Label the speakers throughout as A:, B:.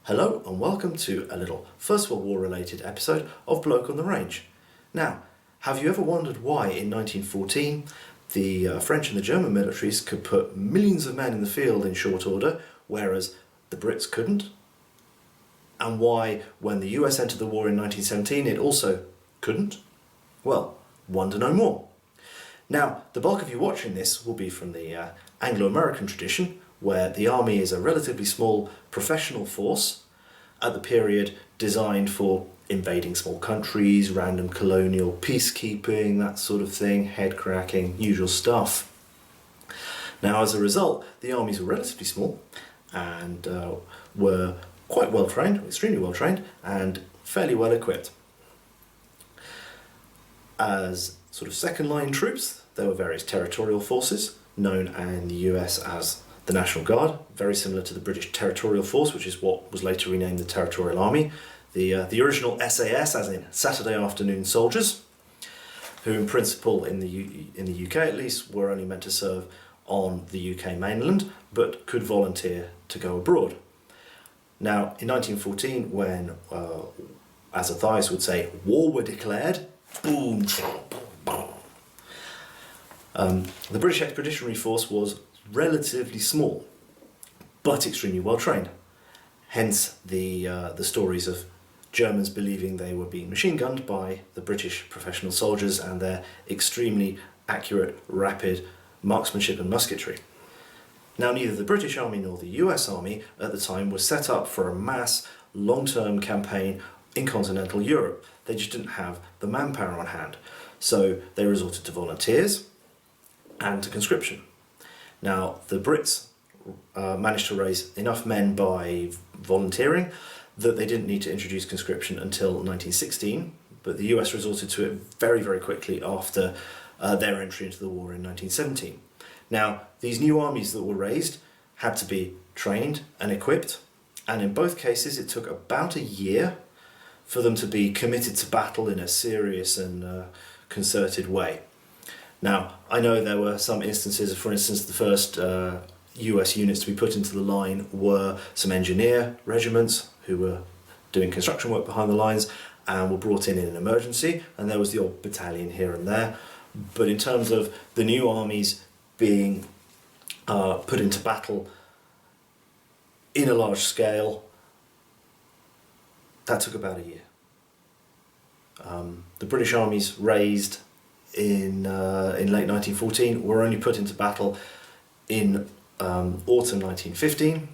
A: Hello and welcome to a little First World War related episode of Bloke on the Range. Now, have you ever wondered why in 1914 the French and the German militaries could put millions of men in the field in short order, whereas the Brits couldn't? And why, when the US entered the war in 1917, it also couldn't? Well, wonder no more. Now, the bulk of you watching this will be from the Anglo-American tradition, where the army is a relatively small professional force at the period designed for invading small countries, random colonial peacekeeping, that sort of thing, head cracking, usual stuff. Now, as a result, the armies were relatively small and were quite well trained, extremely well trained, and fairly well equipped. As sort of second line troops, there were various territorial forces, known in the US as the National Guard, very similar to the British Territorial Force, which is what was later renamed the Territorial Army. The original SAS, as in Saturday Afternoon Soldiers, who in principle, in the UK at least, were only meant to serve on the UK mainland, but could volunteer to go abroad. Now, in 1914, when, as the Thighs would say, war were declared, boom, boom, the British Expeditionary Force was relatively small, but extremely well trained. Hence the stories of Germans believing they were being machine gunned by the British professional soldiers and their extremely accurate, rapid marksmanship and musketry. Now, neither the British Army nor the US Army at the time was set up for a mass, long-term campaign in continental Europe. They just didn't have the manpower on hand. So they resorted to volunteers and to conscription. Now, the Brits managed to raise enough men by volunteering that they didn't need to introduce conscription until 1916, but the US resorted to it very, very quickly after their entry into the war in 1917. Now, these new armies that were raised had to be trained and equipped, and in both cases it took about a year for them to be committed to battle in a serious and concerted way. Now, I know there were some instances, for instance, the first US units to be put into the line were some engineer regiments who were doing construction work behind the lines and were brought in an emergency, and there was the odd battalion here and there. But in terms of the new armies being put into battle in a large scale, that took about a year. The British armies raised in late 1914 were only put into battle in autumn 1915,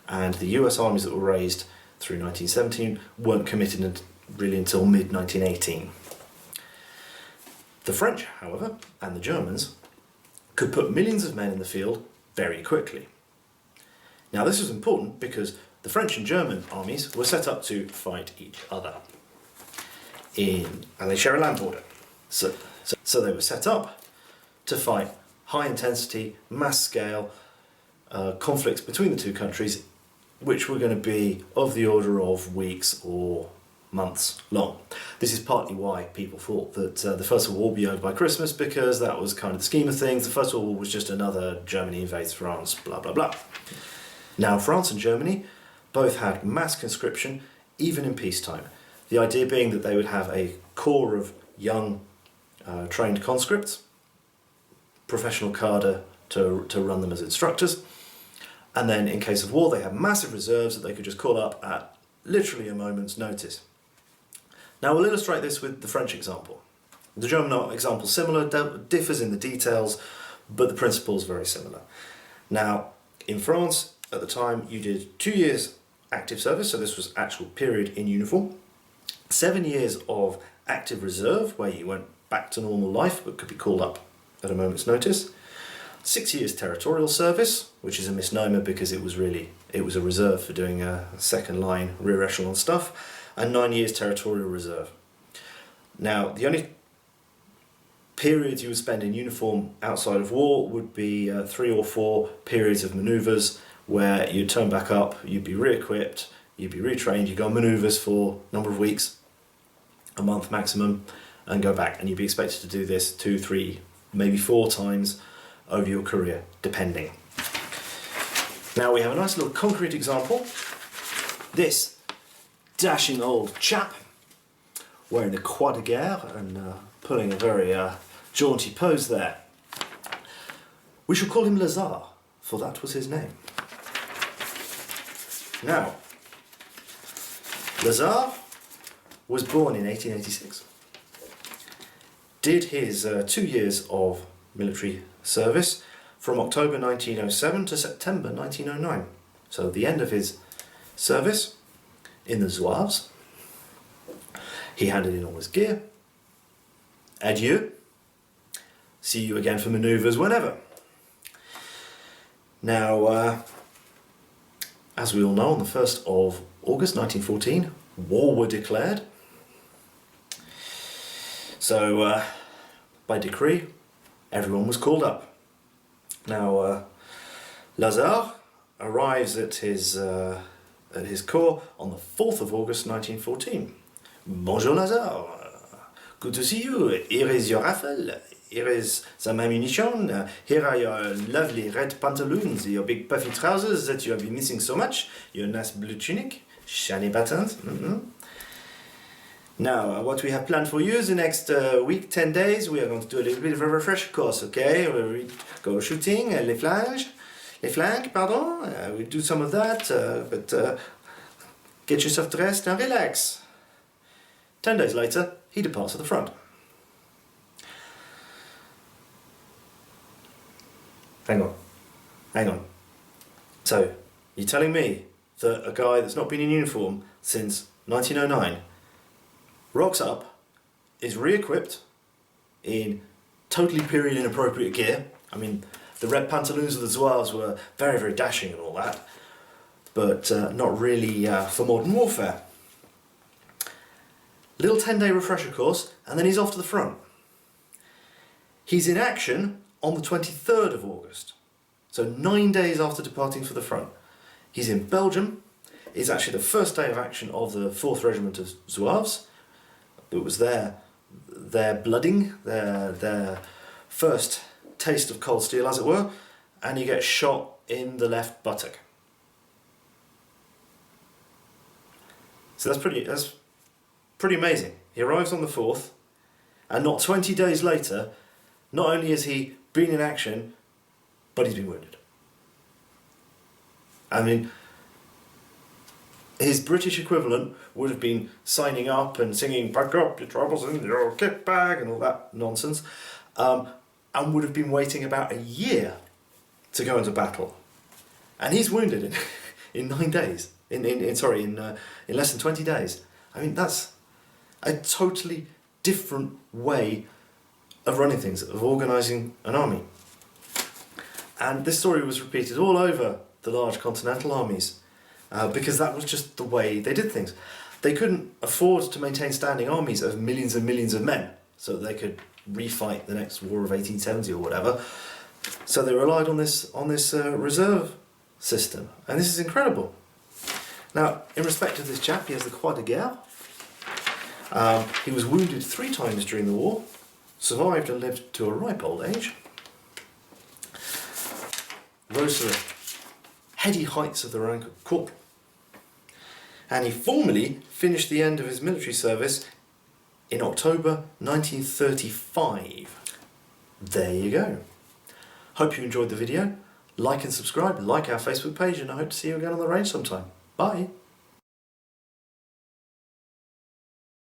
A: and the US armies that were raised through 1917 weren't committed really until mid-1918. The French, however, and the Germans could put millions of men in the field very quickly. Now, this was important because the French and German armies were set up to fight each other, and they share a land border. So they were set up to fight high intensity, mass scale conflicts between the two countries, which were going to be of the order of weeks or months long. This is partly why people thought that the First World War would be over by Christmas, because that was kind of the scheme of things. The First World War was just another Germany invades France, blah, blah, blah. Now, France and Germany both had mass conscription, even in peacetime. The idea being that they would have a core of young trained conscripts, professional cadre to run them as instructors, and then in case of war they had massive reserves that they could just call up at literally a moment's notice. Now, we'll illustrate this with the French example. The German example is similar, differs in the details, but the principle is very similar. Now, in France at the time you did 2 years active service, so this was actual period in uniform, 7 years of active reserve where you went back to normal life but could be called up at a moment's notice, 6 years territorial service, which is a misnomer because it was a reserve for doing a second line rear echelon stuff, and 9 years territorial reserve. Now, the only periods you would spend in uniform outside of war would be 3 or 4 periods of manoeuvres where you'd turn back up, you'd be re-equipped, you'd be retrained, you'd go on manoeuvres for a number of weeks, a month maximum, and go back, and you'd be expected to do this 2, 3, maybe 4 times over your career, depending. Now we have a nice little concrete example This dashing old chap, wearing a croix de guerre and pulling a very jaunty pose there. We shall call him Lazare, for that was his name. Now, Lazare was born in 1886. Did his 2 years of military service from October 1907 to September 1909. So the end of his service in the Zouaves. He handed in all his gear. Adieu. See you again for manoeuvres whenever. Now, as we all know, on the 1st of August 1914, war were declared. So, by decree, everyone was called up. Now, Lazare arrives at his corps on the 4th of August 1914. Bonjour Lazare, good to see you. Here is your rifle, here is some ammunition, here are your lovely red pantaloons, your big puffy trousers that you have been missing so much, your nice blue tunic, shiny buttons. Now, what we have planned for you is the next week, 10 days, we are going to do a little bit of a refresher course, okay? We go shooting, les flancs, we do some of that, but get yourself dressed and relax. 10 days later, he departs at the front. Hang on. So, you're telling me that a guy that's not been in uniform since 1909 rocks up, is re-equipped in totally period inappropriate gear. I mean, the red pantaloons of the Zouaves were very, very dashing and all that, but not really for modern warfare. Little 10-day refresher course, and then he's off to the front. He's in action on the 23rd of August, so 9 days after departing for the front. He's in Belgium. It's actually the first day of action of the 4th Regiment of Zouaves. It was their blooding, their first taste of cold steel, as it were, and he gets shot in the left buttock. So that's pretty amazing. He arrives on the 4th, and not 20 days later, not only has he been in action, but he's been wounded. I mean, his British equivalent would have been signing up and singing "Pack up your troubles in your kit bag" and all that nonsense, and would have been waiting about a year to go into battle. And he's wounded in 9 days, in less than 20 days. I mean, that's a totally different way of running things, of organising an army. And this story was repeated all over the large continental armies. Because that was just the way they did things. They couldn't afford to maintain standing armies of millions and millions of men so that they could refight the next war of 1870 or whatever. So they relied on this reserve system, and this is incredible. Now, in respect of this chap, he has the croix de guerre. He was wounded 3 times during the war, survived and lived to a ripe old age, rose to the heady heights of the rank of corporal, and he formally finished the end of his military service in October 1935. There you go. Hope you enjoyed the video. Like and subscribe, like our Facebook page, and I hope to see you again on the range sometime. Bye.